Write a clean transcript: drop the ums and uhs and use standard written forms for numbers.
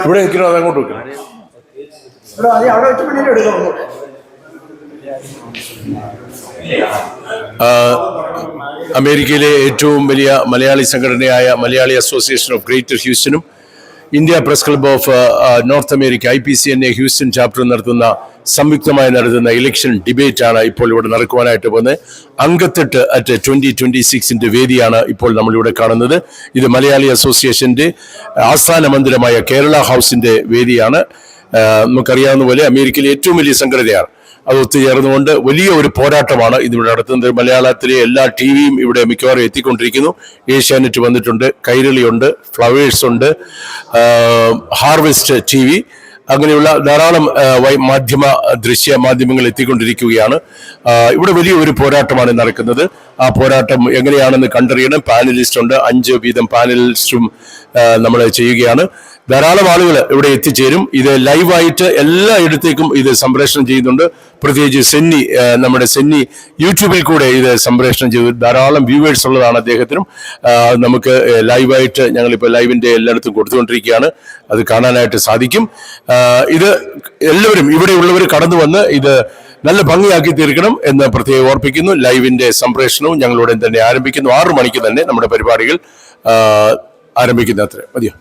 ഇവിടെ നിൽക്കണോ അതങ്ങോട്ട് വെക്കണം. അമേരിക്കയിലെ ഏറ്റവും വലിയ മലയാളി സംഘടനയായ മലയാളി അസോസിയേഷൻ ഓഫ് ഗ്രേറ്റർ ഹ്യൂസ്റ്റനും India Press Club of North America IPCNA Houston chapter സംയുക്തമായി നടത്തുന്ന ഇലക്ഷൻ ഡിബേറ്റ് ആണ് ഇപ്പോൾ ഇവിടെ നടക്കുവാനായിട്ട് പോകുന്നത്. അങ്കത്തെട്ട് അറ്റ് 2026 വേദിയാണ് ഇപ്പോൾ നമ്മളിവിടെ കാണുന്നത്. ഇത് മലയാളി അസോസിയേഷന്റെ ആസ്ഥാന മന്ദിരമായ കേരള ഹൗസിന്റെ വേദിയാണ്. നമുക്കറിയാവുന്ന പോലെ അമേരിക്കയിലെ ഏറ്റവും വലിയ സംഘടനയാണ്. അത് ഒത്തുചേർന്നുകൊണ്ട് വലിയ ഒരു പോരാട്ടമാണ് ഇതിവിടെ നടത്തുന്നത്. മലയാളത്തിലെ എല്ലാ TV-യും ഇവിടെ മിക്കവാറും എത്തിക്കൊണ്ടിരിക്കുന്നു. ഏഷ്യാനെറ്റ് വന്നിട്ടുണ്ട്, കൈരളിയുണ്ട്, ഫ്ലവേഴ്സ് ഉണ്ട്, ഹാർവെസ്റ്റ് TV, അങ്ങനെയുള്ള ധാരാളം ദൃശ്യ മാധ്യമങ്ങൾ എത്തിക്കൊണ്ടിരിക്കുകയാണ്. ഇവിടെ വലിയ ഒരു പോരാട്ടമാണ് നടക്കുന്നത്. ആ പോരാട്ടം എങ്ങനെയാണെന്ന് കണ്ടറിയണം. പാനലിസ്റ്റ് ഉണ്ട്, 5 വീതം പാനലിസ്റ്റും നമ്മൾ ചെയ്യുകയാണ്. ധാരാളം ആളുകൾ ഇവിടെ എത്തിച്ചേരും. ഇത് ലൈവായിട്ട് എല്ലായിടത്തേക്കും ഇത് സംപ്രേഷണം ചെയ്യുന്നുണ്ട്. പ്രത്യേകിച്ച് നമ്മുടെ സെന്നി യൂട്യൂബിൽ കൂടെ ഇത് സംപ്രേഷണം ചെയ്തു. ധാരാളം വ്യൂവേഴ്സ് ഉള്ളതാണ് അദ്ദേഹത്തിനും. നമുക്ക് ലൈവായിട്ട് ഞങ്ങളിപ്പോൾ ലൈവിന്റെ എല്ലായിടത്തും കൊടുത്തുകൊണ്ടിരിക്കുകയാണ്. അത് കാണാനായിട്ട് സാധിക്കും. ഇത് എല്ലാവരും ഇവിടെയുള്ളവർ കടന്നു വന്ന് ഇത് നല്ല ഭംഗിയാക്കി തീർക്കണം എന്ന് പ്രത്യേകം ഓർപ്പിക്കുന്നു. ലൈവിന്റെ സംപ്രേഷണവും ഞങ്ങളുടൻ തന്നെ ആരംഭിക്കുന്നു. 6 മണിക്ക് തന്നെ നമ്മുടെ പരിപാടികൾ ആരംഭിക്കുന്ന അത്ര മതിയോ?